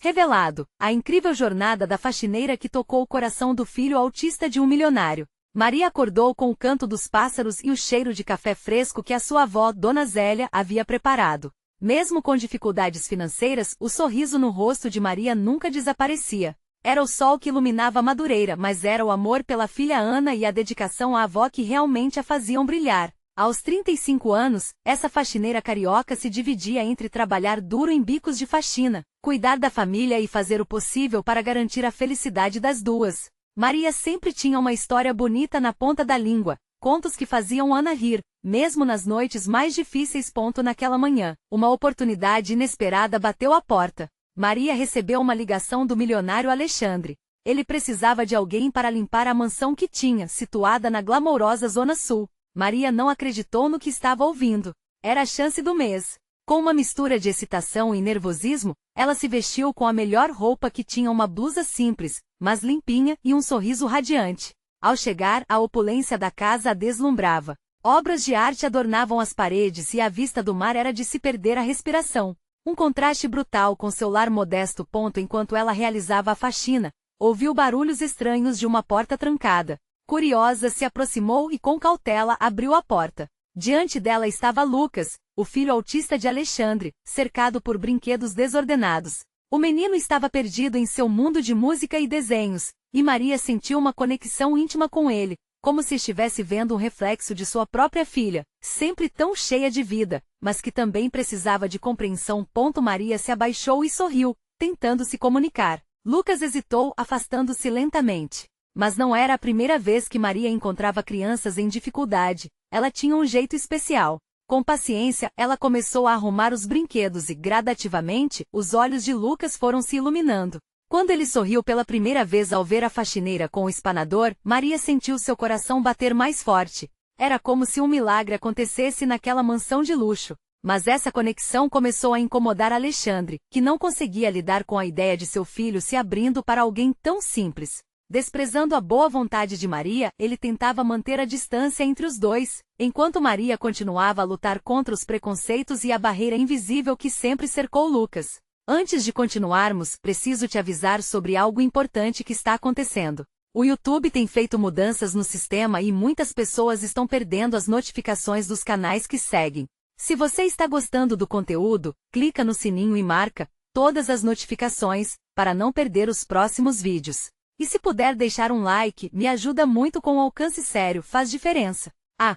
Revelado, a incrível jornada da faxineira que tocou o coração do filho autista de um milionário. Maria acordou com o canto dos pássaros e o cheiro de café fresco que a sua avó, Dona Zélia, havia preparado. Mesmo com dificuldades financeiras, o sorriso no rosto de Maria nunca desaparecia. Era o sol que iluminava Madureira, mas era o amor pela filha Ana e a dedicação à avó que realmente a faziam brilhar. Aos 35 anos, essa faxineira carioca se dividia entre trabalhar duro em bicos de faxina, cuidar da família e fazer o possível para garantir a felicidade das duas. Maria sempre tinha uma história bonita na ponta da língua, contos que faziam Ana rir, mesmo nas noites mais difíceis. Naquela manhã, uma oportunidade inesperada bateu à porta. Maria recebeu uma ligação do milionário Alexandre. Ele precisava de alguém para limpar a mansão que tinha, situada na glamourosa Zona Sul. Maria não acreditou no que estava ouvindo. Era a chance do mês. Com uma mistura de excitação e nervosismo, ela se vestiu com a melhor roupa que tinha, uma blusa simples, mas limpinha, e um sorriso radiante. Ao chegar, a opulência da casa a deslumbrava. Obras de arte adornavam as paredes e a vista do mar era de se perder a respiração. Um contraste brutal com seu lar modesto. Enquanto ela realizava a faxina, ouviu barulhos estranhos de uma porta trancada. Curiosa, se aproximou e com cautela abriu a porta. Diante dela estava Lucas, o filho autista de Alexandre, cercado por brinquedos desordenados. O menino estava perdido em seu mundo de música e desenhos, e Maria sentiu uma conexão íntima com ele, como se estivesse vendo um reflexo de sua própria filha, sempre tão cheia de vida, mas que também precisava de compreensão. Maria se abaixou e sorriu, tentando se comunicar. Lucas hesitou, afastando-se lentamente. Mas não era a primeira vez que Maria encontrava crianças em dificuldade. Ela tinha um jeito especial. Com paciência, ela começou a arrumar os brinquedos e, gradativamente, os olhos de Lucas foram se iluminando. Quando ele sorriu pela primeira vez ao ver a faxineira com o espanador, Maria sentiu seu coração bater mais forte. Era como se um milagre acontecesse naquela mansão de luxo. Mas essa conexão começou a incomodar Alexandre, que não conseguia lidar com a ideia de seu filho se abrindo para alguém tão simples. Desprezando a boa vontade de Maria, ele tentava manter a distância entre os dois, enquanto Maria continuava a lutar contra os preconceitos e a barreira invisível que sempre cercou Lucas. Antes de continuarmos, preciso te avisar sobre algo importante que está acontecendo. O YouTube tem feito mudanças no sistema e muitas pessoas estão perdendo as notificações dos canais que seguem. Se você está gostando do conteúdo, clica no sininho e marca todas as notificações, para não perder os próximos vídeos. E se puder deixar um like, me ajuda muito. Com alcance sério, faz diferença.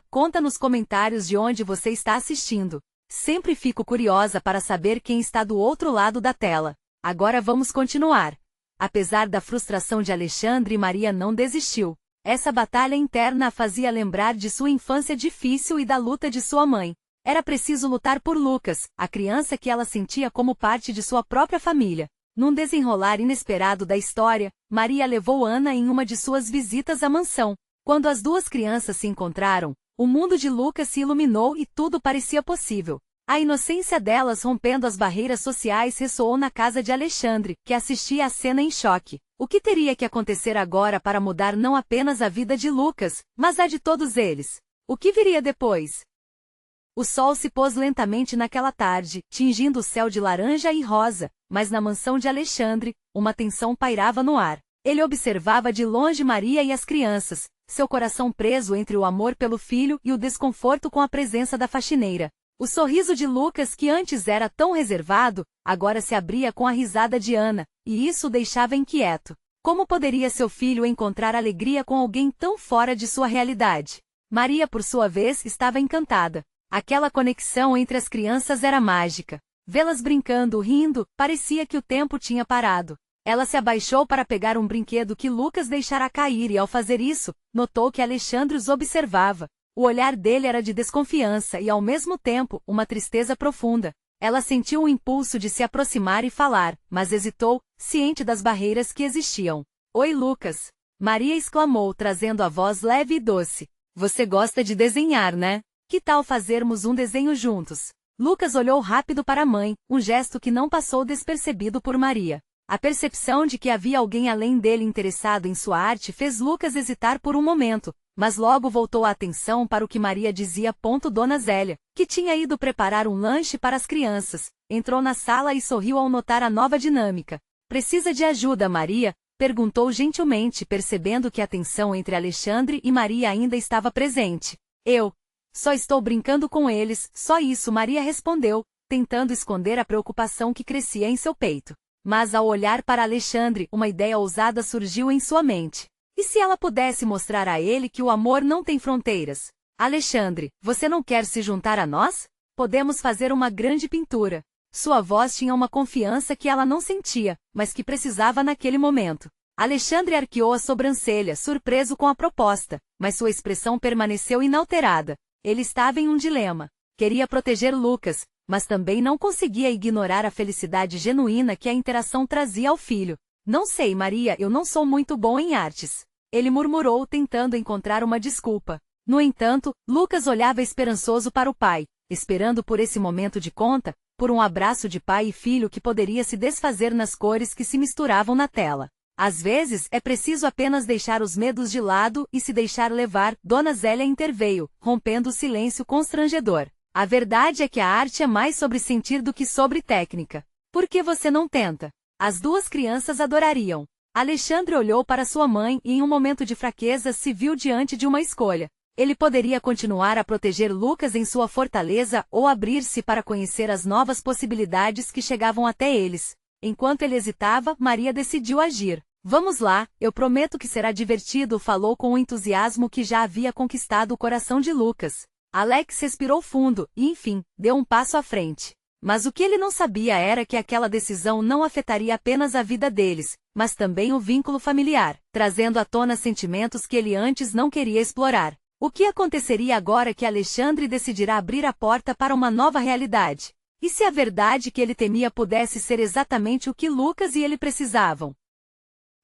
Conta nos comentários de onde você está assistindo. Sempre fico curiosa para saber quem está do outro lado da tela. Agora vamos continuar. Apesar da frustração de Alexandre, Maria não desistiu. Essa batalha interna a fazia lembrar de sua infância difícil e da luta de sua mãe. Era preciso lutar por Lucas, a criança que ela sentia como parte de sua própria família. Num desenrolar inesperado da história, Maria levou Ana em uma de suas visitas à mansão. Quando as duas crianças se encontraram, o mundo de Lucas se iluminou e tudo parecia possível. A inocência delas, rompendo as barreiras sociais, ressoou na casa de Alexandre, que assistia à cena em choque. O que teria que acontecer agora para mudar não apenas a vida de Lucas, mas a de todos eles? O que viria depois? O sol se pôs lentamente naquela tarde, tingindo o céu de laranja e rosa, mas na mansão de Alexandre, uma tensão pairava no ar. Ele observava de longe Maria e as crianças, seu coração preso entre o amor pelo filho e o desconforto com a presença da faxineira. O sorriso de Lucas, que antes era tão reservado, agora se abria com a risada de Ana, e isso o deixava inquieto. Como poderia seu filho encontrar alegria com alguém tão fora de sua realidade? Maria, por sua vez, estava encantada. Aquela conexão entre as crianças era mágica. Vê-las brincando, rindo, parecia que o tempo tinha parado. Ela se abaixou para pegar um brinquedo que Lucas deixara cair e, ao fazer isso, notou que Alexandre os observava. O olhar dele era de desconfiança e, ao mesmo tempo, uma tristeza profunda. Ela sentiu um impulso de se aproximar e falar, mas hesitou, ciente das barreiras que existiam. "Oi, Lucas!" Maria exclamou, trazendo a voz leve e doce. "Você gosta de desenhar, né? Que tal fazermos um desenho juntos?" Lucas olhou rápido para a mãe, um gesto que não passou despercebido por Maria. A percepção de que havia alguém além dele interessado em sua arte fez Lucas hesitar por um momento, mas logo voltou a atenção para o que Maria dizia. Dona Zélia, que tinha ido preparar um lanche para as crianças, entrou na sala e sorriu ao notar a nova dinâmica. Precisa de ajuda, Maria? Perguntou gentilmente, percebendo que a tensão entre Alexandre e Maria ainda estava presente. Eu só estou brincando com eles, só isso, Maria respondeu, tentando esconder a preocupação que crescia em seu peito. Mas ao olhar para Alexandre, uma ideia ousada surgiu em sua mente. E se ela pudesse mostrar a ele que o amor não tem fronteiras? Alexandre, você não quer se juntar a nós? Podemos fazer uma grande pintura. Sua voz tinha uma confiança que ela não sentia, mas que precisava naquele momento. Alexandre arqueou a sobrancelha, surpreso com a proposta, mas sua expressão permaneceu inalterada. Ele estava em um dilema. Queria proteger Lucas, mas também não conseguia ignorar a felicidade genuína que a interação trazia ao filho. Não sei, Maria, eu não sou muito bom em artes. Ele murmurou, tentando encontrar uma desculpa. No entanto, Lucas olhava esperançoso para o pai, esperando por esse momento de conta, por um abraço de pai e filho que poderia se desfazer nas cores que se misturavam na tela. Às vezes, é preciso apenas deixar os medos de lado e se deixar levar. Dona Zélia interveio, rompendo o silêncio constrangedor. A verdade é que a arte é mais sobre sentir do que sobre técnica. Por que você não tenta? As duas crianças adorariam. Alexandre olhou para sua mãe e em um momento de fraqueza se viu diante de uma escolha. Ele poderia continuar a proteger Lucas em sua fortaleza ou abrir-se para conhecer as novas possibilidades que chegavam até eles. Enquanto ele hesitava, Maria decidiu agir. Vamos lá, eu prometo que será divertido, falou com um entusiasmo que já havia conquistado o coração de Lucas. Alex respirou fundo e, enfim, deu um passo à frente. Mas o que ele não sabia era que aquela decisão não afetaria apenas a vida deles, mas também o vínculo familiar, trazendo à tona sentimentos que ele antes não queria explorar. O que aconteceria agora que Alexandre decidirá abrir a porta para uma nova realidade? E se a verdade que ele temia pudesse ser exatamente o que Lucas e ele precisavam?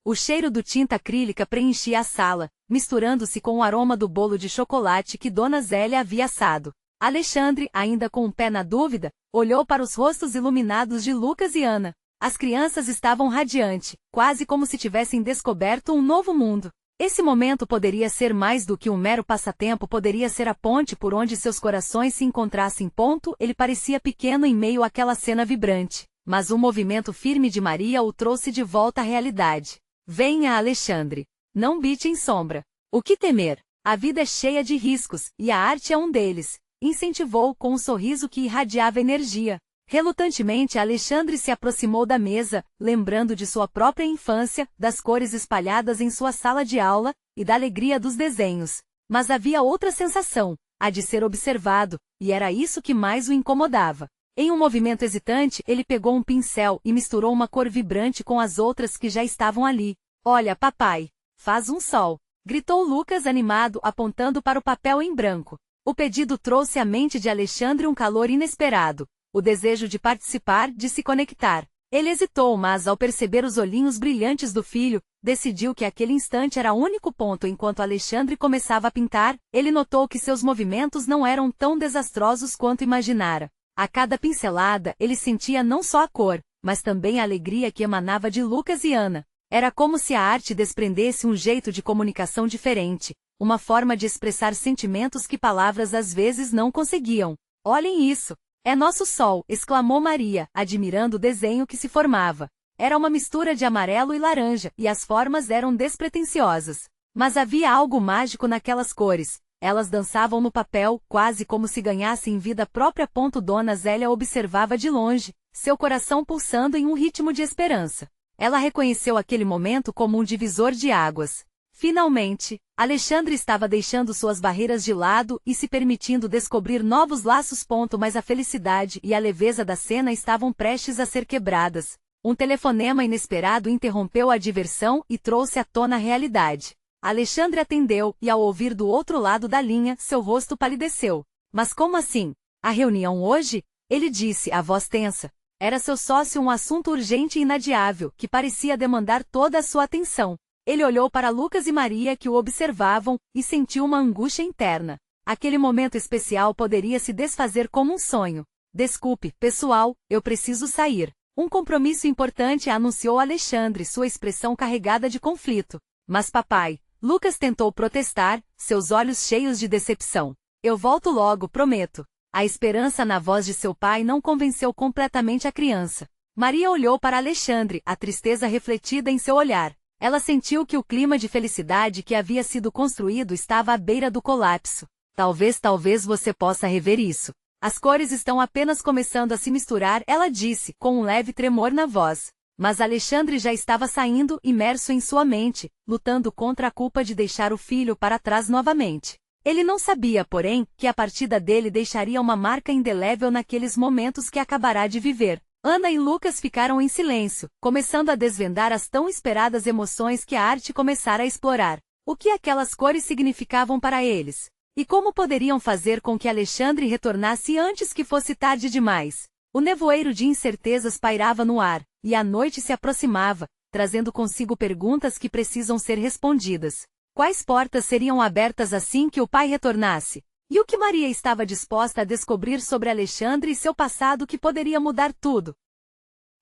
O cheiro do tinta acrílica preenchia a sala, misturando-se com o aroma do bolo de chocolate que Dona Zélia havia assado. Alexandre, ainda com um pé na dúvida, olhou para os rostos iluminados de Lucas e Ana. As crianças estavam radiantes, quase como se tivessem descoberto um novo mundo. Esse momento poderia ser mais do que um mero passatempo, poderia ser a ponte por onde seus corações se encontrassem. Ele parecia pequeno em meio àquela cena vibrante, mas o movimento firme de Maria o trouxe de volta à realidade. Venha, Alexandre. Não bite em sombra. O que temer? A vida é cheia de riscos, e a arte é um deles, incentivou com um sorriso que irradiava energia. Relutantemente, Alexandre se aproximou da mesa, lembrando de sua própria infância, das cores espalhadas em sua sala de aula, e da alegria dos desenhos. Mas havia outra sensação, a de ser observado, e era isso que mais o incomodava. Em um movimento hesitante, ele pegou um pincel e misturou uma cor vibrante com as outras que já estavam ali. Olha, papai, faz um sol, gritou Lucas animado, apontando para o papel em branco. O pedido trouxe à mente de Alexandre um calor inesperado. O desejo de participar, de se conectar. Ele hesitou, mas ao perceber os olhinhos brilhantes do filho, decidiu que aquele instante era o único ponto. Enquanto Alexandre começava a pintar, ele notou que seus movimentos não eram tão desastrosos quanto imaginara. A cada pincelada, ele sentia não só a cor, mas também a alegria que emanava de Lucas e Ana. Era como se a arte desprendesse um jeito de comunicação diferente, uma forma de expressar sentimentos que palavras às vezes não conseguiam. Olhem isso! É nosso sol, exclamou Maria, admirando o desenho que se formava. Era uma mistura de amarelo e laranja, e as formas eram despretensiosas. Mas havia algo mágico naquelas cores. Elas dançavam no papel, quase como se ganhassem vida própria. Dona Zélia observava de longe, seu coração pulsando em um ritmo de esperança. Ela reconheceu aquele momento como um divisor de águas. Finalmente, Alexandre estava deixando suas barreiras de lado e se permitindo descobrir novos laços. Mas a felicidade e a leveza da cena estavam prestes a ser quebradas. Um telefonema inesperado interrompeu a diversão e trouxe à tona a realidade. Alexandre atendeu e, ao ouvir do outro lado da linha, seu rosto palideceu. Mas como assim? A reunião hoje? Ele disse, a voz tensa. Era seu sócio, um assunto urgente e inadiável, que parecia demandar toda a sua atenção. Ele olhou para Lucas e Maria que o observavam, e sentiu uma angústia interna. Aquele momento especial poderia se desfazer como um sonho. Desculpe, pessoal, eu preciso sair. Um compromisso importante, anunciou Alexandre, sua expressão carregada de conflito. Mas papai, Lucas tentou protestar, seus olhos cheios de decepção. Eu volto logo, prometo. A esperança na voz de seu pai não convenceu completamente a criança. Maria olhou para Alexandre, a tristeza refletida em seu olhar. Ela sentiu que o clima de felicidade que havia sido construído estava à beira do colapso. Talvez você possa rever isso. As cores estão apenas começando a se misturar, ela disse, com um leve tremor na voz. Mas Alexandre já estava saindo, imerso em sua mente, lutando contra a culpa de deixar o filho para trás novamente. Ele não sabia, porém, que a partida dele deixaria uma marca indelével naqueles momentos que acabará de viver. Ana e Lucas ficaram em silêncio, começando a desvendar as tão esperadas emoções que a arte começara a explorar. O que aquelas cores significavam para eles? E como poderiam fazer com que Alexandre retornasse antes que fosse tarde demais? O nevoeiro de incertezas pairava no ar, e a noite se aproximava, trazendo consigo perguntas que precisam ser respondidas. Quais portas seriam abertas assim que o pai retornasse? E o que Maria estava disposta a descobrir sobre Alexandre e seu passado que poderia mudar tudo?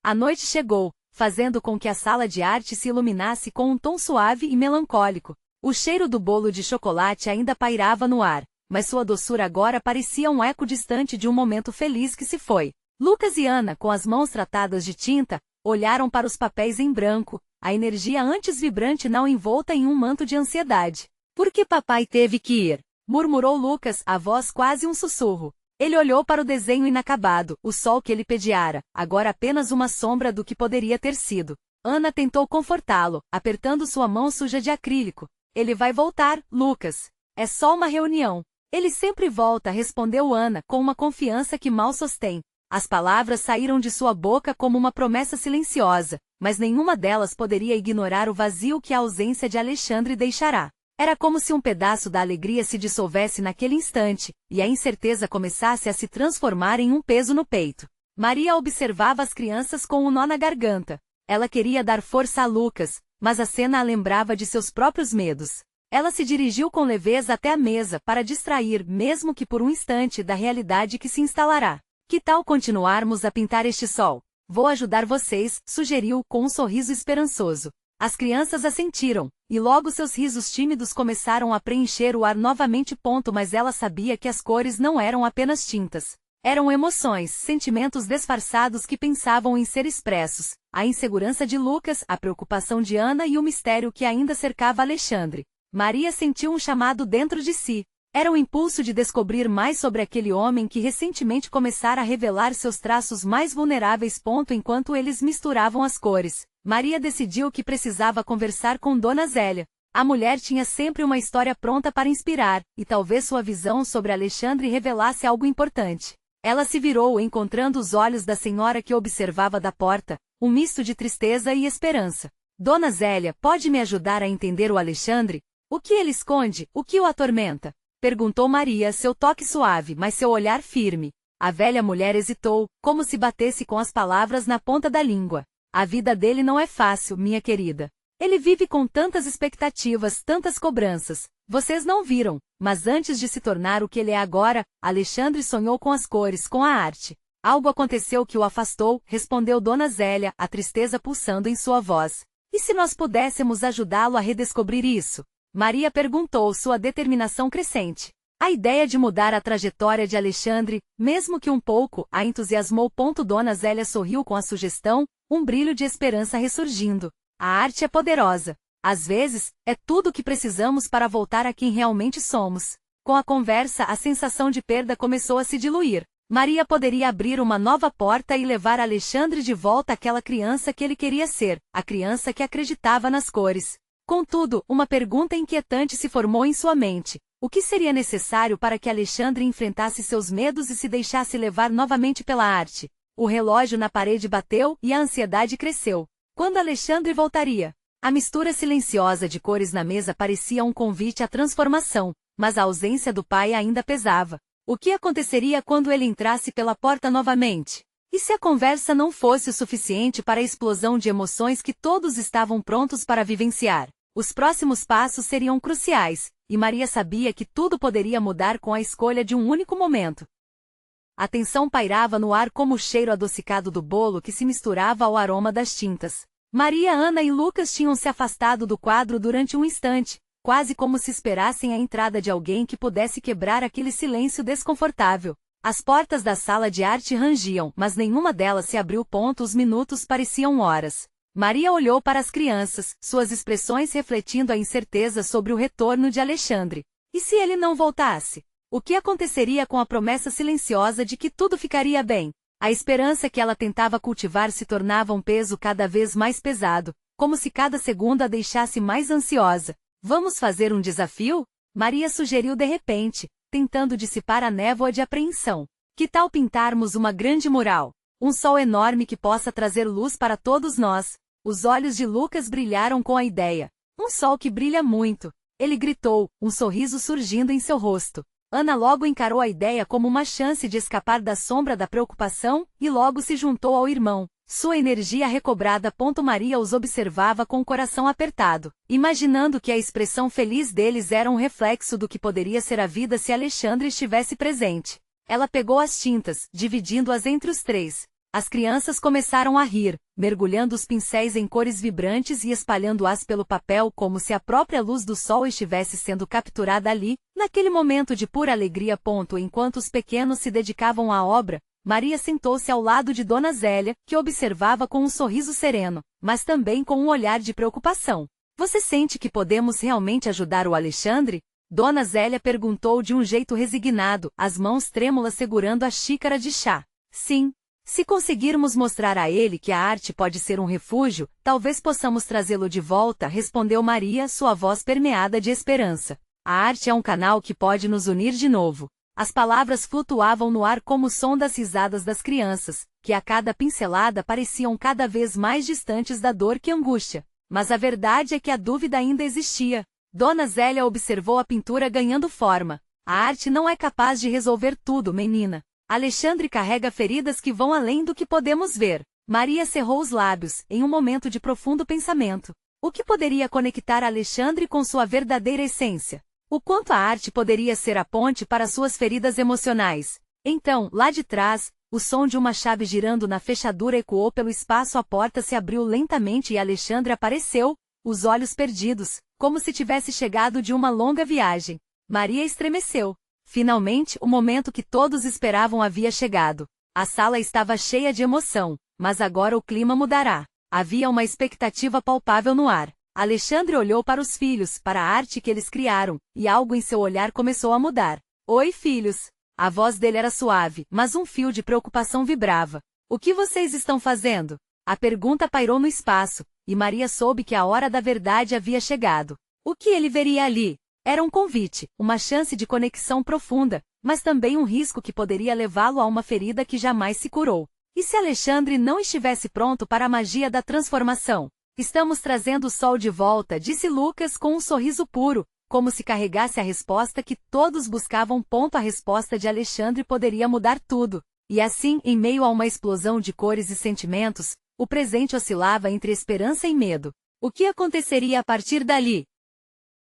A noite chegou, fazendo com que a sala de arte se iluminasse com um tom suave e melancólico. O cheiro do bolo de chocolate ainda pairava no ar, mas sua doçura agora parecia um eco distante de um momento feliz que se foi. Lucas e Ana, com as mãos tratadas de tinta, olharam para os papéis em branco, a energia antes vibrante não envolta em um manto de ansiedade. Por que papai teve que ir? Murmurou Lucas, a voz quase um sussurro. Ele olhou para o desenho inacabado, o sol que ele pediara, agora apenas uma sombra do que poderia ter sido. Ana tentou confortá-lo, apertando sua mão suja de acrílico. Ele vai voltar, Lucas. É só uma reunião. Ele sempre volta, respondeu Ana, com uma confiança que mal sostém. As palavras saíram de sua boca como uma promessa silenciosa, mas nenhuma delas poderia ignorar o vazio que a ausência de Alexandre deixará. Era como se um pedaço da alegria se dissolvesse naquele instante, e a incerteza começasse a se transformar em um peso no peito. Maria observava as crianças com um nó na garganta. Ela queria dar força a Lucas, mas a cena a lembrava de seus próprios medos. Ela se dirigiu com leveza até a mesa para distrair, mesmo que por um instante, da realidade que se instalará. Que tal continuarmos a pintar este sol? Vou ajudar vocês, sugeriu, com um sorriso esperançoso. As crianças assentiram, e logo seus risos tímidos começaram a preencher o ar novamente. Mas ela sabia que as cores não eram apenas tintas. Eram emoções, sentimentos disfarçados que pensavam em ser expressos. A insegurança de Lucas, a preocupação de Ana e o mistério que ainda cercava Alexandre. Maria sentiu um chamado dentro de si. Era o impulso de descobrir mais sobre aquele homem que recentemente começara a revelar seus traços mais vulneráveis. Enquanto eles misturavam as cores, Maria decidiu que precisava conversar com Dona Zélia. A mulher tinha sempre uma história pronta para inspirar, e talvez sua visão sobre Alexandre revelasse algo importante. Ela se virou, encontrando os olhos da senhora que observava da porta, um misto de tristeza e esperança. Dona Zélia, pode me ajudar a entender o Alexandre? O que ele esconde? O que o atormenta? Perguntou Maria, seu toque suave, mas seu olhar firme. A velha mulher hesitou, como se batesse com as palavras na ponta da língua. A vida dele não é fácil, minha querida. Ele vive com tantas expectativas, tantas cobranças. Vocês não viram, mas antes de se tornar o que ele é agora, Alexandre sonhou com as cores, com a arte. Algo aconteceu que o afastou, respondeu Dona Zélia, a tristeza pulsando em sua voz. E se nós pudéssemos ajudá-lo a redescobrir isso? Maria perguntou, sua determinação crescente. A ideia de mudar a trajetória de Alexandre, mesmo que um pouco, a entusiasmou. Dona Zélia sorriu com a sugestão, um brilho de esperança ressurgindo. A arte é poderosa. Às vezes, é tudo o que precisamos para voltar a quem realmente somos. Com a conversa, a sensação de perda começou a se diluir. Maria poderia abrir uma nova porta e levar Alexandre de volta àquela criança que ele queria ser, a criança que acreditava nas cores. Contudo, uma pergunta inquietante se formou em sua mente. O que seria necessário para que Alexandre enfrentasse seus medos e se deixasse levar novamente pela arte? O relógio na parede bateu e a ansiedade cresceu. Quando Alexandre voltaria? A mistura silenciosa de cores na mesa parecia um convite à transformação, mas a ausência do pai ainda pesava. O que aconteceria quando ele entrasse pela porta novamente? E se a conversa não fosse o suficiente para a explosão de emoções que todos estavam prontos para vivenciar? Os próximos passos seriam cruciais, e Maria sabia que tudo poderia mudar com a escolha de um único momento. A tensão pairava no ar como o cheiro adocicado do bolo que se misturava ao aroma das tintas. Maria, Ana e Lucas tinham se afastado do quadro durante um instante, quase como se esperassem a entrada de alguém que pudesse quebrar aquele silêncio desconfortável. As portas da sala de arte rangiam, mas nenhuma delas se abriu. Os minutos pareciam horas. Maria olhou para as crianças, suas expressões refletindo a incerteza sobre o retorno de Alexandre. E se ele não voltasse? O que aconteceria com a promessa silenciosa de que tudo ficaria bem? A esperança que ela tentava cultivar se tornava um peso cada vez mais pesado, como se cada segundo a deixasse mais ansiosa. Vamos fazer um desafio? Maria sugeriu de repente, tentando dissipar a névoa de apreensão. Que tal pintarmos uma grande mural? Um sol enorme que possa trazer luz para todos nós. Os olhos de Lucas brilharam com a ideia. Um sol que brilha muito. Ele gritou, um sorriso surgindo em seu rosto. Ana logo encarou a ideia como uma chance de escapar da sombra da preocupação, e logo se juntou ao irmão. Sua energia recobrada. Maria os observava com o coração apertado, imaginando que a expressão feliz deles era um reflexo do que poderia ser a vida se Alexandre estivesse presente. Ela pegou as tintas, dividindo-as entre os três. As crianças começaram a rir, mergulhando os pincéis em cores vibrantes e espalhando-as pelo papel como se a própria luz do sol estivesse sendo capturada ali, naquele momento de pura alegria. Enquanto os pequenos se dedicavam à obra, Maria sentou-se ao lado de Dona Zélia, que observava com um sorriso sereno, mas também com um olhar de preocupação. Você sente que podemos realmente ajudar o Alexandre? Dona Zélia perguntou de um jeito resignado, as mãos trêmulas segurando a xícara de chá. Sim. Se conseguirmos mostrar a ele que a arte pode ser um refúgio, talvez possamos trazê-lo de volta, respondeu Maria, sua voz permeada de esperança. A arte é um canal que pode nos unir de novo. As palavras flutuavam no ar como o som das risadas das crianças, que a cada pincelada pareciam cada vez mais distantes da dor que angústia. Mas a verdade é que a dúvida ainda existia. Dona Zélia observou a pintura ganhando forma. A arte não é capaz de resolver tudo, menina. Alexandre carrega feridas que vão além do que podemos ver. Maria cerrou os lábios, em um momento de profundo pensamento. O que poderia conectar Alexandre com sua verdadeira essência? O quanto a arte poderia ser a ponte para suas feridas emocionais? Então, lá de trás, o som de uma chave girando na fechadura ecoou pelo espaço. A porta se abriu lentamente e Alexandre apareceu, os olhos perdidos, como se tivesse chegado de uma longa viagem. Maria estremeceu. Finalmente, o momento que todos esperavam havia chegado. A sala estava cheia de emoção, mas agora o clima mudará. Havia uma expectativa palpável no ar. Alexandre olhou para os filhos, para a arte que eles criaram, e algo em seu olhar começou a mudar. Oi, filhos! A voz dele era suave, mas um fio de preocupação vibrava. O que vocês estão fazendo? A pergunta pairou no espaço, e Maria soube que a hora da verdade havia chegado. O que ele veria ali? Era um convite, uma chance de conexão profunda, mas também um risco que poderia levá-lo a uma ferida que jamais se curou. E se Alexandre não estivesse pronto para a magia da transformação? Estamos trazendo o sol de volta, disse Lucas com um sorriso puro, como se carregasse a resposta que todos buscavam. A resposta de Alexandre poderia mudar tudo. E assim, em meio a uma explosão de cores e sentimentos, o presente oscilava entre esperança e medo. O que aconteceria a partir dali?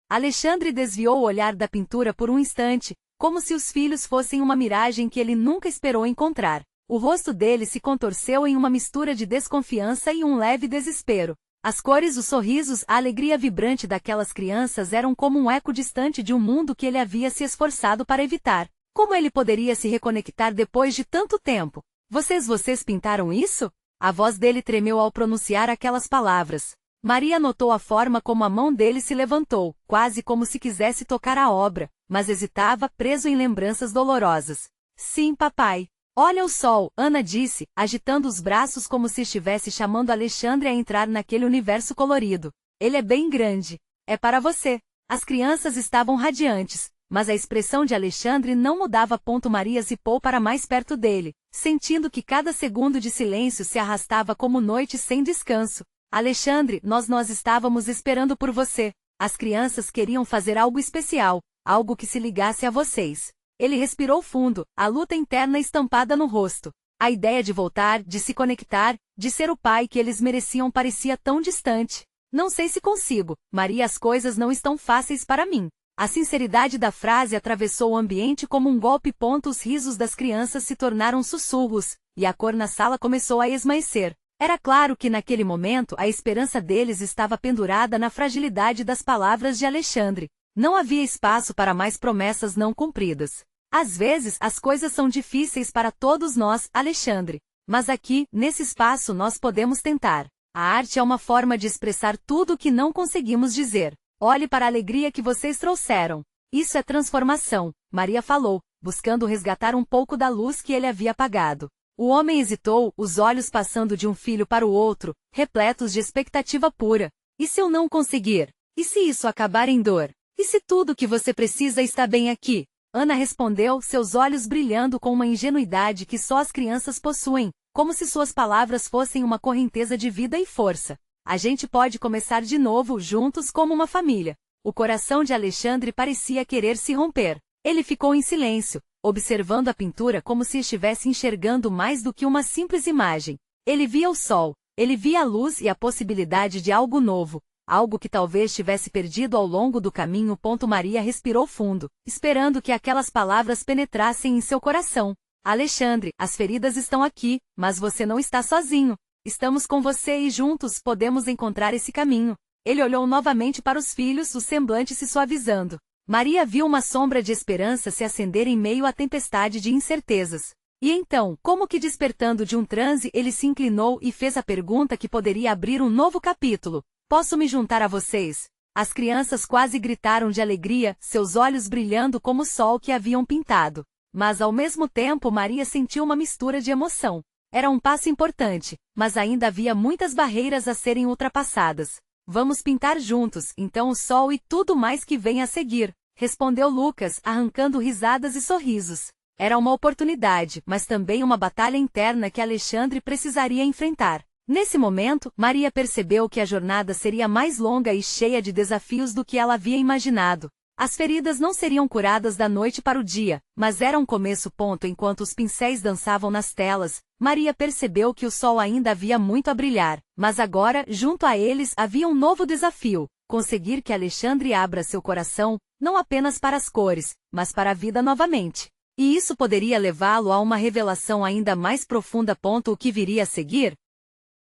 Alexandre desviou o olhar da pintura por um instante, como se os filhos fossem uma miragem que ele nunca esperou encontrar. O rosto dele se contorceu em uma mistura de desconfiança e um leve desespero. As cores, os sorrisos, a alegria vibrante daquelas crianças eram como um eco distante de um mundo que ele havia se esforçado para evitar. Como ele poderia se reconectar depois de tanto tempo? Vocês pintaram isso? A voz dele tremeu ao pronunciar aquelas palavras. Maria notou a forma como a mão dele se levantou, quase como se quisesse tocar a obra, mas hesitava, preso em lembranças dolorosas. Sim, papai. Olha o sol, Ana disse, agitando os braços como se estivesse chamando Alexandre a entrar naquele universo colorido. Ele é bem grande. É para você. As crianças estavam radiantes, mas a expressão de Alexandre não mudava. Maria zipou para mais perto dele, sentindo que cada segundo de silêncio se arrastava como noite sem descanso. Alexandre, nós estávamos esperando por você. As crianças queriam fazer algo especial, algo que se ligasse a vocês. Ele respirou fundo, a luta interna estampada no rosto. A ideia de voltar, de se conectar, de ser o pai que eles mereciam parecia tão distante. Não sei se consigo, Maria, as coisas não estão fáceis para mim. A sinceridade da frase atravessou o ambiente como um golpe. Os risos das crianças se tornaram sussurros, e a cor na sala começou a esmaecer. Era claro que naquele momento a esperança deles estava pendurada na fragilidade das palavras de Alexandre. Não havia espaço para mais promessas não cumpridas. Às vezes as coisas são difíceis para todos nós, Alexandre. Mas aqui, nesse espaço nós podemos tentar. A arte é uma forma de expressar tudo o que não conseguimos dizer. Olhe para a alegria que vocês trouxeram. Isso é transformação, Maria falou, buscando resgatar um pouco da luz que ele havia apagado. O homem hesitou, os olhos passando de um filho para o outro, repletos de expectativa pura. E se eu não conseguir? E se isso acabar em dor? E se tudo que você precisa está bem aqui? Ana respondeu, seus olhos brilhando com uma ingenuidade que só as crianças possuem, como se suas palavras fossem uma correnteza de vida e força. A gente pode começar de novo, juntos como uma família. O coração de Alexandre parecia querer se romper. Ele ficou em silêncio, observando a pintura como se estivesse enxergando mais do que uma simples imagem. Ele via o sol, ele via a luz e a possibilidade de algo novo, algo que talvez tivesse perdido ao longo do caminho. Maria respirou fundo, esperando que aquelas palavras penetrassem em seu coração. Alexandre, as feridas estão aqui, mas você não está sozinho. Estamos com você e juntos podemos encontrar esse caminho. Ele olhou novamente para os filhos, o semblante se suavizando. Maria viu uma sombra de esperança se acender em meio à tempestade de incertezas. E então, como que despertando de um transe, ele se inclinou e fez a pergunta que poderia abrir um novo capítulo. Posso me juntar a vocês? As crianças quase gritaram de alegria, seus olhos brilhando como o sol que haviam pintado. Mas ao mesmo tempo Maria sentiu uma mistura de emoção. Era um passo importante, mas ainda havia muitas barreiras a serem ultrapassadas. Vamos pintar juntos, então o sol e tudo mais que vem a seguir, respondeu Lucas, arrancando risadas e sorrisos. Era uma oportunidade, mas também uma batalha interna que Alexandre precisaria enfrentar. Nesse momento, Maria percebeu que a jornada seria mais longa e cheia de desafios do que ela havia imaginado. As feridas não seriam curadas da noite para o dia, mas era um começo. Enquanto os pincéis dançavam nas telas, Maria percebeu que o sol ainda havia muito a brilhar, mas agora, junto a eles, havia um novo desafio: conseguir que Alexandre abra seu coração, não apenas para as cores, mas para a vida novamente. E isso poderia levá-lo a uma revelação ainda mais profunda. O que viria a seguir?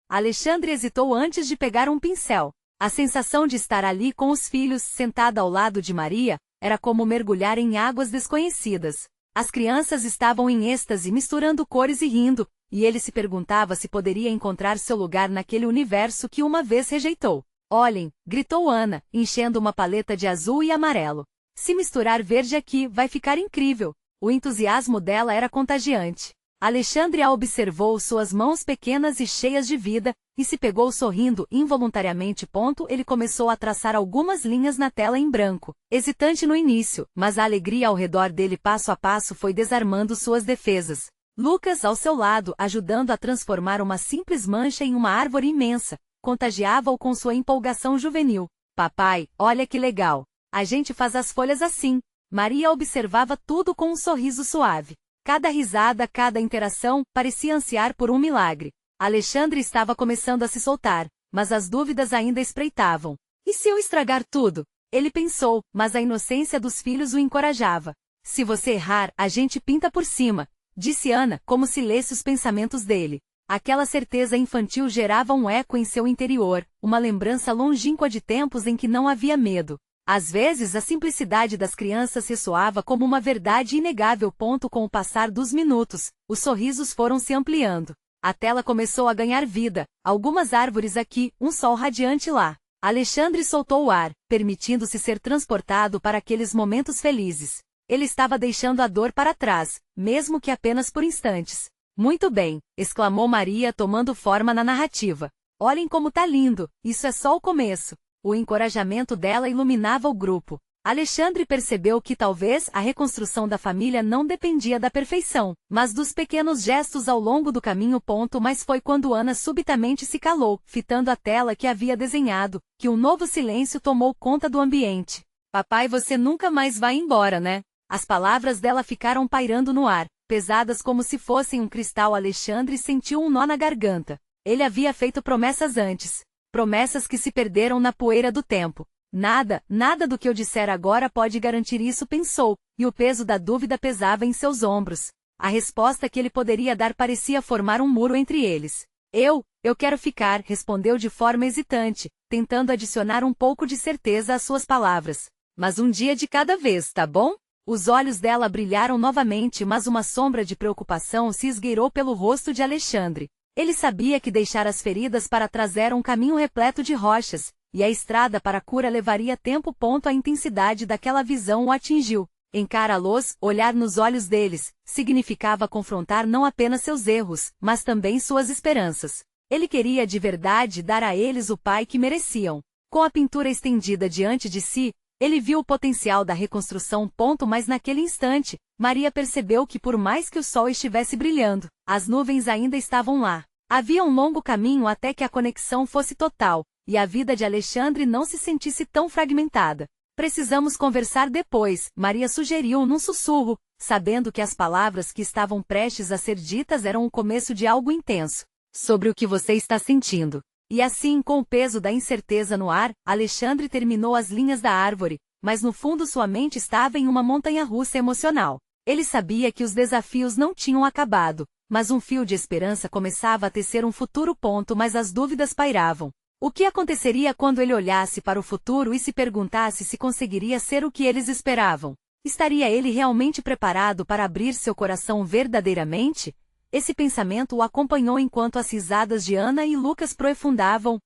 Alexandre hesitou antes de pegar um pincel. A sensação de estar ali com os filhos, sentada ao lado de Maria, era como mergulhar em águas desconhecidas. As crianças estavam em êxtase, misturando cores e rindo, e ele se perguntava se poderia encontrar seu lugar naquele universo que uma vez rejeitou. Olhem, gritou Ana, enchendo uma paleta de azul e amarelo. Se misturar verde aqui, vai ficar incrível. O entusiasmo dela era contagiante. Alexandre a observou, suas mãos pequenas e cheias de vida, e se pegou sorrindo involuntariamente. Ele começou a traçar algumas linhas na tela em branco, hesitante no início, mas a alegria ao redor dele passo a passo foi desarmando suas defesas. Lucas, ao seu lado, ajudando a transformar uma simples mancha em uma árvore imensa, contagiava-o com sua empolgação juvenil. Papai, olha que legal! A gente faz as folhas assim. Maria observava tudo com um sorriso suave. Cada risada, cada interação, parecia ansiar por um milagre. Alexandre estava começando a se soltar, mas as dúvidas ainda espreitavam. E se eu estragar tudo? Ele pensou, mas a inocência dos filhos o encorajava. Se você errar, a gente pinta por cima, disse Ana, como se lesse os pensamentos dele. Aquela certeza infantil gerava um eco em seu interior, uma lembrança longínqua de tempos em que não havia medo. Às vezes a simplicidade das crianças ressoava como uma verdade inegável. Com o passar dos minutos, os sorrisos foram se ampliando. A tela começou a ganhar vida, algumas árvores aqui, um sol radiante lá. Alexandre soltou o ar, permitindo-se ser transportado para aqueles momentos felizes. Ele estava deixando a dor para trás, mesmo que apenas por instantes. Muito bem, exclamou Maria tomando forma na narrativa. Olhem como tá lindo, isso é só o começo. O encorajamento dela iluminava o grupo. Alexandre percebeu que talvez a reconstrução da família não dependia da perfeição, mas dos pequenos gestos ao longo do caminho. Mas foi quando Ana subitamente se calou, fitando a tela que havia desenhado, que um novo silêncio tomou conta do ambiente. Papai, você nunca mais vai embora, né? As palavras dela ficaram pairando no ar, pesadas como se fossem um cristal. Alexandre sentiu um nó na garganta. Ele havia feito promessas antes. Promessas que se perderam na poeira do tempo. Nada do que eu disser agora pode garantir isso, pensou, e o peso da dúvida pesava em seus ombros. A resposta que ele poderia dar parecia formar um muro entre eles. Eu quero ficar, respondeu de forma hesitante, tentando adicionar um pouco de certeza às suas palavras. Mas um dia de cada vez, tá bom? Os olhos dela brilharam novamente, mas uma sombra de preocupação se esgueirou pelo rosto de Alexandre. Ele sabia que deixar as feridas para trás era um caminho repleto de rochas, e a estrada para a cura levaria tempo. A intensidade daquela visão o atingiu. Encara-los, olhar nos olhos deles, significava confrontar não apenas seus erros, mas também suas esperanças. Ele queria de verdade dar a eles o pai que mereciam. Com a pintura estendida diante de si, ele viu o potencial da reconstrução. Mas naquele instante, Maria percebeu que por mais que o sol estivesse brilhando, as nuvens ainda estavam lá. Havia um longo caminho até que a conexão fosse total, e a vida de Alexandre não se sentisse tão fragmentada. Precisamos conversar depois, Maria sugeriu num sussurro, sabendo que as palavras que estavam prestes a ser ditas eram o começo de algo intenso. Sobre o que você está sentindo. E assim, com o peso da incerteza no ar, Alexandre terminou as linhas da árvore, mas no fundo sua mente estava em uma montanha-russa emocional. Ele sabia que os desafios não tinham acabado, mas um fio de esperança começava a tecer um futuro. Mas as dúvidas pairavam. O que aconteceria quando ele olhasse para o futuro e se perguntasse se conseguiria ser o que eles esperavam? Estaria ele realmente preparado para abrir seu coração verdadeiramente? Esse pensamento o acompanhou enquanto as risadas de Ana e Lucas profundavam.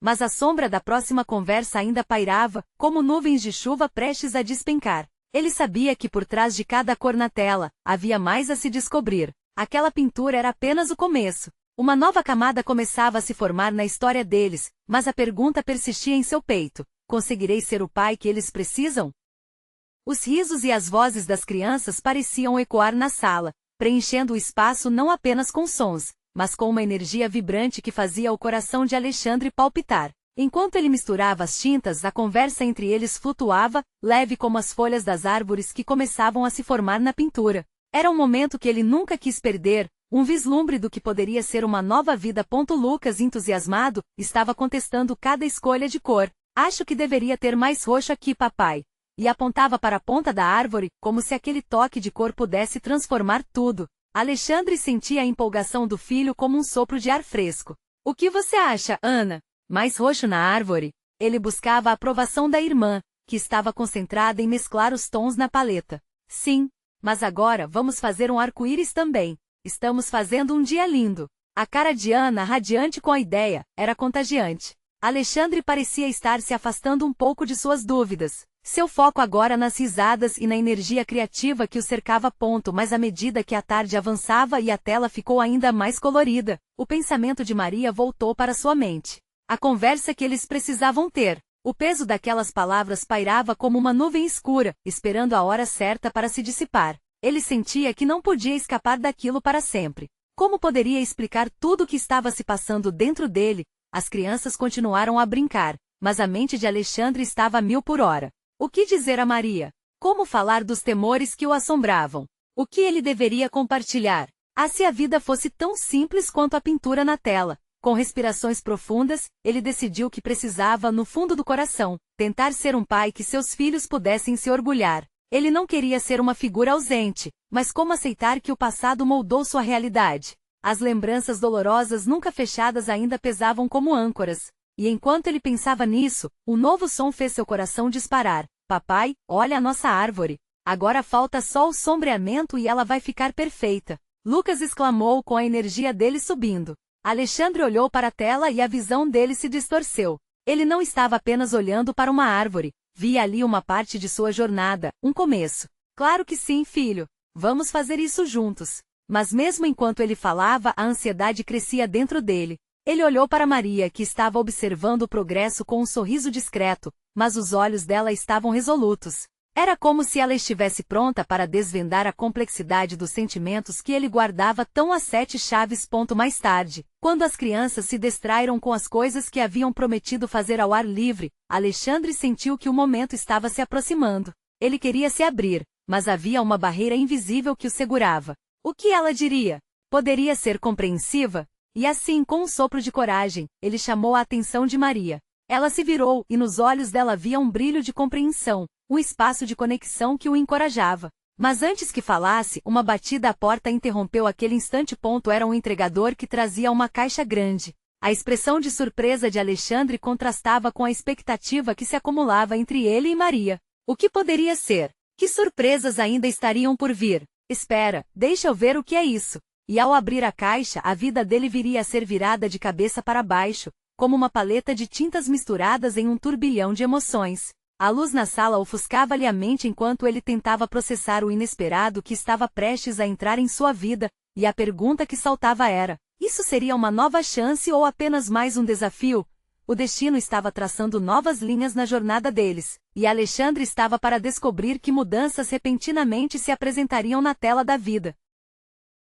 Mas a sombra da próxima conversa ainda pairava, como nuvens de chuva prestes a despencar. Ele sabia que por trás de cada cor na tela, havia mais a se descobrir. Aquela pintura era apenas o começo. Uma nova camada começava a se formar na história deles, mas a pergunta persistia em seu peito: conseguirei ser o pai que eles precisam? Os risos e as vozes das crianças pareciam ecoar na sala, preenchendo o espaço não apenas com sons, mas com uma energia vibrante que fazia o coração de Alexandre palpitar. Enquanto ele misturava as tintas, a conversa entre eles flutuava, leve como as folhas das árvores que começavam a se formar na pintura. Era um momento que ele nunca quis perder, um vislumbre do que poderia ser uma nova vida. Lucas, entusiasmado, estava contestando cada escolha de cor. Acho que deveria ter mais roxo aqui, papai. E apontava para a ponta da árvore, como se aquele toque de cor pudesse transformar tudo. Alexandre sentia a empolgação do filho como um sopro de ar fresco. O que você acha, Ana? Mais roxo na árvore? Ele buscava a aprovação da irmã, que estava concentrada em mesclar os tons na paleta. Sim, mas agora vamos fazer um arco-íris também. Estamos fazendo um dia lindo. A cara de Ana, radiante com a ideia, era contagiante. Alexandre parecia estar se afastando um pouco de suas dúvidas. Seu foco agora nas risadas e na energia criativa que o cercava. Mas à medida que a tarde avançava e a tela ficou ainda mais colorida, o pensamento de Maria voltou para sua mente. A conversa que eles precisavam ter. O peso daquelas palavras pairava como uma nuvem escura, esperando a hora certa para se dissipar. Ele sentia que não podia escapar daquilo para sempre. Como poderia explicar tudo o que estava se passando dentro dele? As crianças continuaram a brincar, mas a mente de Alexandre estava a 1000 por hora. O que dizer a Maria? Como falar dos temores que o assombravam? O que ele deveria compartilhar? Se a vida fosse tão simples quanto a pintura na tela. Com respirações profundas, ele decidiu que precisava, no fundo do coração, tentar ser um pai que seus filhos pudessem se orgulhar. Ele não queria ser uma figura ausente, mas como aceitar que o passado moldou sua realidade? As lembranças dolorosas nunca fechadas ainda pesavam como âncoras. E enquanto ele pensava nisso, um novo som fez seu coração disparar. Papai, olha a nossa árvore. Agora falta só o sombreamento e ela vai ficar perfeita. Lucas exclamou com a energia dele subindo. Alexandre olhou para a tela e a visão dele se distorceu. Ele não estava apenas olhando para uma árvore. Via ali uma parte de sua jornada, um começo. Claro que sim, filho. Vamos fazer isso juntos. Mas mesmo enquanto ele falava, a ansiedade crescia dentro dele. Ele olhou para Maria, que estava observando o progresso com um sorriso discreto, mas os olhos dela estavam resolutos. Era como se ela estivesse pronta para desvendar a complexidade dos sentimentos que ele guardava tão a 7 chaves. Mais tarde, quando as crianças se distraíram com as coisas que haviam prometido fazer ao ar livre, Alexandre sentiu que o momento estava se aproximando. Ele queria se abrir, mas havia uma barreira invisível que o segurava. O que ela diria? Poderia ser compreensiva? E assim, com um sopro de coragem, ele chamou a atenção de Maria. Ela se virou, e nos olhos dela havia um brilho de compreensão, um espaço de conexão que o encorajava. Mas antes que falasse, uma batida à porta interrompeu aquele instante. Era um entregador que trazia uma caixa grande. A expressão de surpresa de Alexandre contrastava com a expectativa que se acumulava entre ele e Maria. O que poderia ser? Que surpresas ainda estariam por vir? Espera, deixa eu ver o que é isso. E ao abrir a caixa, a vida dele viria a ser virada de cabeça para baixo, como uma paleta de tintas misturadas em um turbilhão de emoções. A luz na sala ofuscava-lhe a mente enquanto ele tentava processar o inesperado que estava prestes a entrar em sua vida, e a pergunta que saltava era: isso seria uma nova chance ou apenas mais um desafio? O destino estava traçando novas linhas na jornada deles, e Alexandre estava para descobrir que mudanças repentinamente se apresentariam na tela da vida.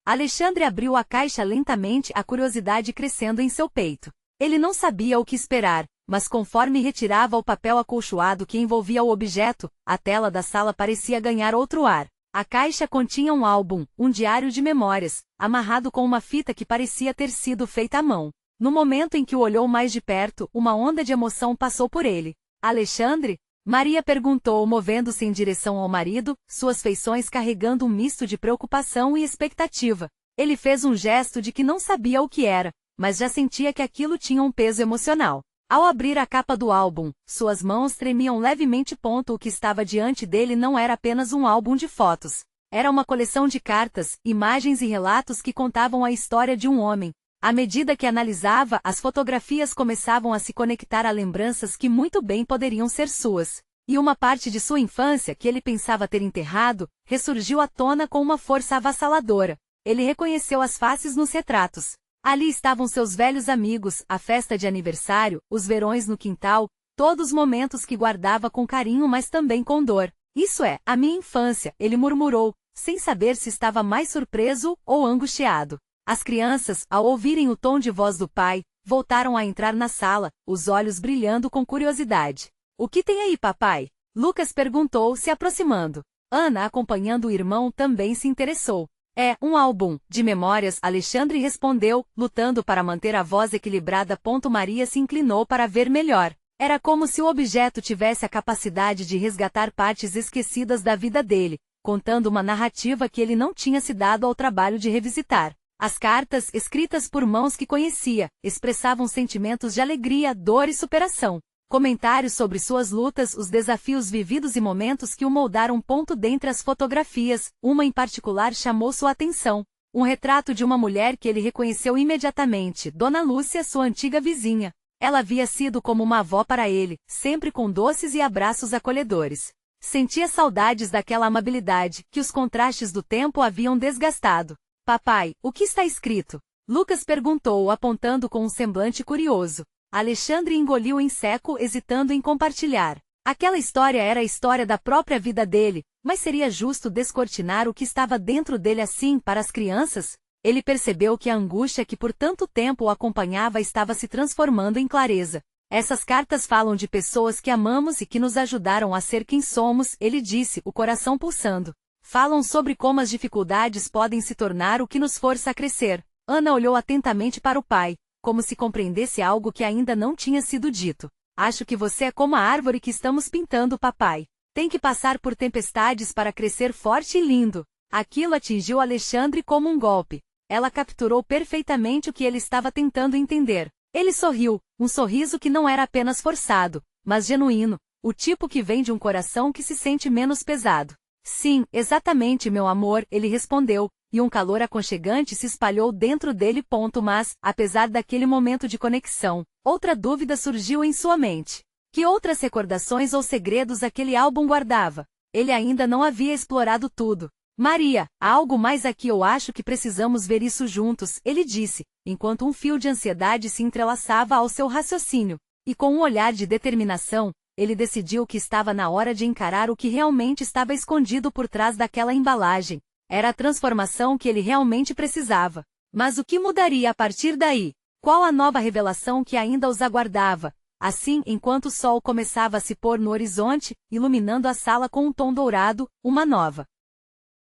Alexandre abriu a caixa lentamente, a curiosidade crescendo em seu peito. Ele não sabia o que esperar, mas conforme retirava o papel acolchoado que envolvia o objeto, a tela da sala parecia ganhar outro ar. A caixa continha um álbum, um diário de memórias, amarrado com uma fita que parecia ter sido feita à mão. No momento em que o olhou mais de perto, uma onda de emoção passou por ele. Alexandre? Maria perguntou, movendo-se em direção ao marido, suas feições carregando um misto de preocupação e expectativa. Ele fez um gesto de que não sabia o que era, mas já sentia que aquilo tinha um peso emocional. Ao abrir a capa do álbum, suas mãos tremiam levemente. O que estava diante dele não era apenas um álbum de fotos. Era uma coleção de cartas, imagens e relatos que contavam a história de um homem. À medida que analisava, as fotografias começavam a se conectar a lembranças que muito bem poderiam ser suas. E uma parte de sua infância, que ele pensava ter enterrado, ressurgiu à tona com uma força avassaladora. Ele reconheceu as faces nos retratos. Ali estavam seus velhos amigos, a festa de aniversário, os verões no quintal, todos os momentos que guardava com carinho, mas também com dor. Isso é, a minha infância, ele murmurou, sem saber se estava mais surpreso ou angustiado. As crianças, ao ouvirem o tom de voz do pai, voltaram a entrar na sala, os olhos brilhando com curiosidade. O que tem aí, papai? Lucas perguntou, se aproximando. Ana, acompanhando o irmão, também se interessou. É um álbum de memórias, Alexandre respondeu, lutando para manter a voz equilibrada. Maria se inclinou para ver melhor. Era como se o objeto tivesse a capacidade de resgatar partes esquecidas da vida dele, contando uma narrativa que ele não tinha se dado ao trabalho de revisitar. As cartas, escritas por mãos que conhecia, expressavam sentimentos de alegria, dor e superação. Comentários sobre suas lutas, os desafios vividos e momentos que o moldaram. Dentre as fotografias, uma em particular chamou sua atenção. Um retrato de uma mulher que ele reconheceu imediatamente, Dona Lúcia, sua antiga vizinha. Ela havia sido como uma avó para ele, sempre com doces e abraços acolhedores. Sentia saudades daquela amabilidade, que os contrastes do tempo haviam desgastado. Papai, o que está escrito? Lucas perguntou, apontando com um semblante curioso. Alexandre engoliu em seco, hesitando em compartilhar. Aquela história era a história da própria vida dele, mas seria justo descortinar o que estava dentro dele assim para as crianças? Ele percebeu que a angústia que por tanto tempo o acompanhava estava se transformando em clareza. Essas cartas falam de pessoas que amamos e que nos ajudaram a ser quem somos, ele disse, o coração pulsando. Falam sobre como as dificuldades podem se tornar o que nos força a crescer. Ana olhou atentamente para o pai, como se compreendesse algo que ainda não tinha sido dito. Acho que você é como a árvore que estamos pintando, papai. Tem que passar por tempestades para crescer forte e lindo. Aquilo atingiu Alexandre como um golpe. Ela capturou perfeitamente o que ele estava tentando entender. Ele sorriu, um sorriso que não era apenas forçado, mas genuíno, o tipo que vem de um coração que se sente menos pesado. Sim, exatamente, meu amor, ele respondeu, e um calor aconchegante se espalhou dentro dele. Mas, apesar daquele momento de conexão, outra dúvida surgiu em sua mente. Que outras recordações ou segredos aquele álbum guardava? Ele ainda não havia explorado tudo. Maria, há algo mais aqui, eu acho que precisamos ver isso juntos, ele disse, enquanto um fio de ansiedade se entrelaçava ao seu raciocínio. E com um olhar de determinação, ele decidiu que estava na hora de encarar o que realmente estava escondido por trás daquela embalagem. Era a transformação que ele realmente precisava. Mas o que mudaria a partir daí? Qual a nova revelação que ainda os aguardava? Assim, enquanto o sol começava a se pôr no horizonte, iluminando a sala com um tom dourado, uma nova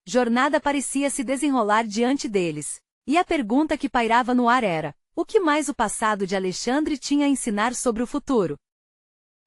jornada parecia se desenrolar diante deles. E a pergunta que pairava no ar era: o que mais o passado de Alexandre tinha a ensinar sobre o futuro?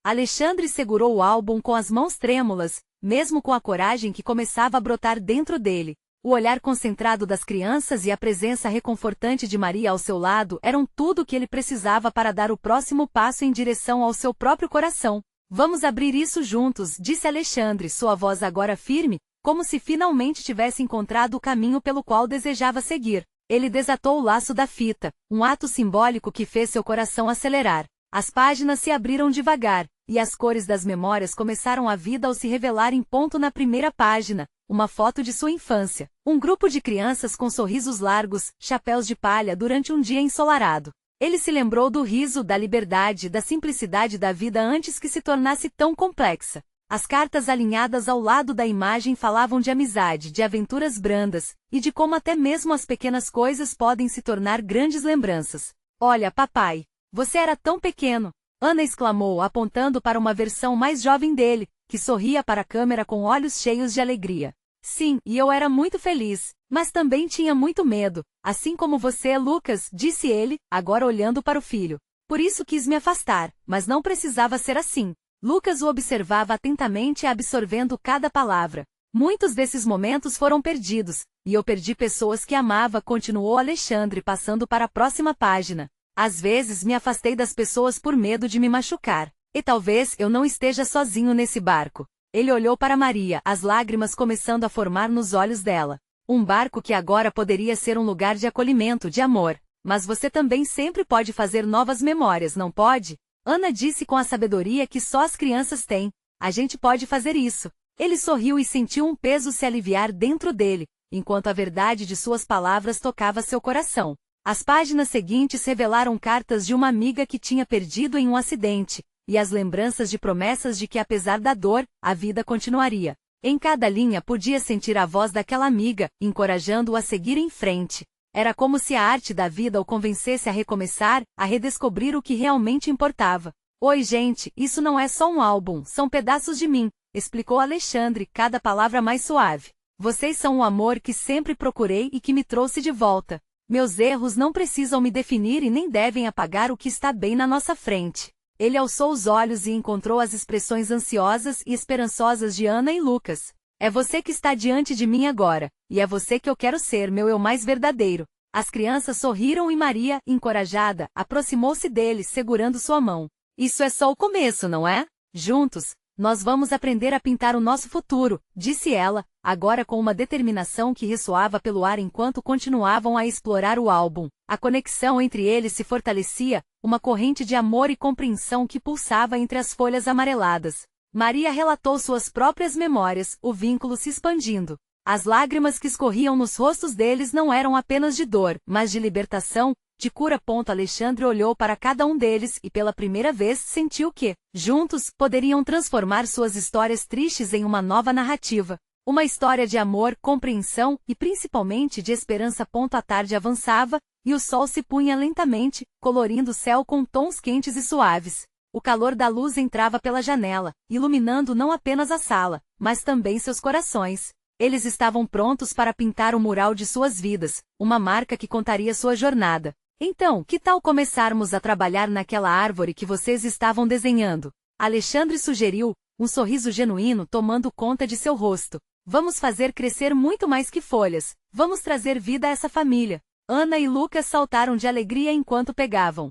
Alexandre segurou o álbum com as mãos trêmulas, mesmo com a coragem que começava a brotar dentro dele. O olhar concentrado das crianças e a presença reconfortante de Maria ao seu lado eram tudo o que ele precisava para dar o próximo passo em direção ao seu próprio coração. Vamos abrir isso juntos, disse Alexandre, sua voz agora firme, como se finalmente tivesse encontrado o caminho pelo qual desejava seguir. Ele desatou o laço da fita, um ato simbólico que fez seu coração acelerar. As páginas se abriram devagar, e as cores das memórias começaram a vida ao se revelar em ponto na primeira página, uma foto de sua infância. Um grupo de crianças com sorrisos largos, chapéus de palha durante um dia ensolarado. Ele se lembrou do riso, da liberdade, da simplicidade da vida antes que se tornasse tão complexa. As cartas alinhadas ao lado da imagem falavam de amizade, de aventuras brandas, e de como até mesmo as pequenas coisas podem se tornar grandes lembranças. Olha, papai, você era tão pequeno, Ana exclamou, apontando para uma versão mais jovem dele, que sorria para a câmera com olhos cheios de alegria. Sim, e eu era muito feliz, mas também tinha muito medo, assim como você, Lucas, disse ele, agora olhando para o filho. Por isso quis me afastar, mas não precisava ser assim. Lucas o observava atentamente, absorvendo cada palavra. Muitos desses momentos foram perdidos, e eu perdi pessoas que amava, continuou Alexandre, passando para a próxima página. Às vezes me afastei das pessoas por medo de me machucar. E talvez eu não esteja sozinho nesse barco. Ele olhou para Maria, as lágrimas começando a formar nos olhos dela. Um barco que agora poderia ser um lugar de acolhimento, de amor. Mas você também sempre pode fazer novas memórias, não pode? Ana disse com a sabedoria que só as crianças têm. A gente pode fazer isso. Ele sorriu e sentiu um peso se aliviar dentro dele, enquanto a verdade de suas palavras tocava seu coração. As páginas seguintes revelaram cartas de uma amiga que tinha perdido em um acidente, e as lembranças de promessas de que apesar da dor, a vida continuaria. Em cada linha podia sentir a voz daquela amiga, encorajando-o a seguir em frente. Era como se a arte da vida o convencesse a recomeçar, a redescobrir o que realmente importava. Oi, gente, isso não é só um álbum, são pedaços de mim, explicou Alexandre, cada palavra mais suave. Vocês são o amor que sempre procurei e que me trouxe de volta. Meus erros não precisam me definir e nem devem apagar o que está bem na nossa frente. Ele alçou os olhos e encontrou as expressões ansiosas e esperançosas de Ana e Lucas. É você que está diante de mim agora, e é você que eu quero ser, meu eu mais verdadeiro. As crianças sorriram e Maria, encorajada, aproximou-se deles segurando sua mão. Isso é só o começo, não é? Juntos, nós vamos aprender a pintar o nosso futuro, disse ela, agora com uma determinação que ressoava pelo ar enquanto continuavam a explorar o álbum. A conexão entre eles se fortalecia, uma corrente de amor e compreensão que pulsava entre as folhas amareladas. Maria relatou suas próprias memórias, o vínculo se expandindo. As lágrimas que escorriam nos rostos deles não eram apenas de dor, mas de libertação, de cura. Alexandre olhou para cada um deles e pela primeira vez sentiu que, juntos, poderiam transformar suas histórias tristes em uma nova narrativa. Uma história de amor, compreensão e principalmente de esperança. A tarde avançava, e o sol se punha lentamente, colorindo o céu com tons quentes e suaves. O calor da luz entrava pela janela, iluminando não apenas a sala, mas também seus corações. Eles estavam prontos para pintar o mural de suas vidas, uma marca que contaria sua jornada. Então, que tal começarmos a trabalhar naquela árvore que vocês estavam desenhando? Alexandre sugeriu, um sorriso genuíno tomando conta de seu rosto. Vamos fazer crescer muito mais que folhas. Vamos trazer vida a essa família. Ana e Lucas saltaram de alegria enquanto pegavam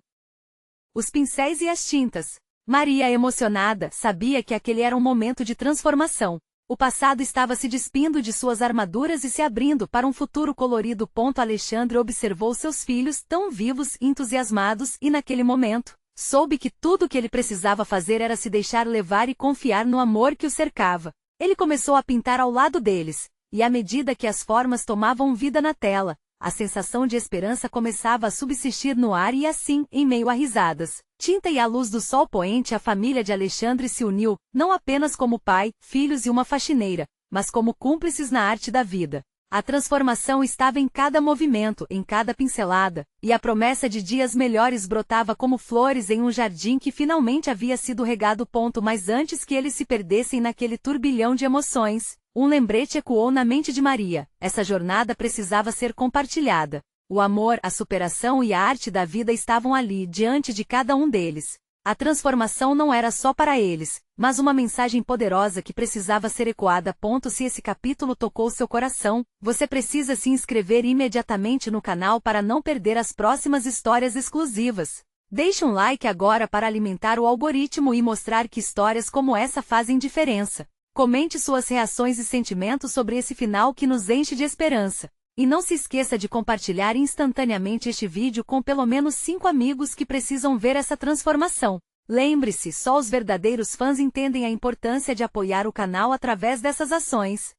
os pincéis e as tintas. Maria, emocionada, sabia que aquele era um momento de transformação. O passado estava se despindo de suas armaduras e se abrindo para um futuro colorido. Alexandre observou seus filhos tão vivos e entusiasmados e naquele momento, soube que tudo o que ele precisava fazer era se deixar levar e confiar no amor que o cercava. Ele começou a pintar ao lado deles, e à medida que as formas tomavam vida na tela, a sensação de esperança começava a subsistir no ar e assim, em meio a risadas, tinta e a luz do sol poente, a família de Alexandre se uniu, não apenas como pai, filhos e uma faxineira, mas como cúmplices na arte da vida. A transformação estava em cada movimento, em cada pincelada, e a promessa de dias melhores brotava como flores em um jardim que finalmente havia sido regado. Mas antes que eles se perdessem naquele turbilhão de emoções, um lembrete ecoou na mente de Maria: essa jornada precisava ser compartilhada. O amor, a superação e a arte da vida estavam ali, diante de cada um deles. A transformação não era só para eles, mas uma mensagem poderosa que precisava ser ecoada. Se esse capítulo tocou seu coração, você precisa se inscrever imediatamente no canal para não perder as próximas histórias exclusivas. Deixe um like agora para alimentar o algoritmo e mostrar que histórias como essa fazem diferença. Comente suas reações e sentimentos sobre esse final que nos enche de esperança. E não se esqueça de compartilhar instantaneamente este vídeo com pelo menos 5 amigos que precisam ver essa transformação. Lembre-se, só os verdadeiros fãs entendem a importância de apoiar o canal através dessas ações.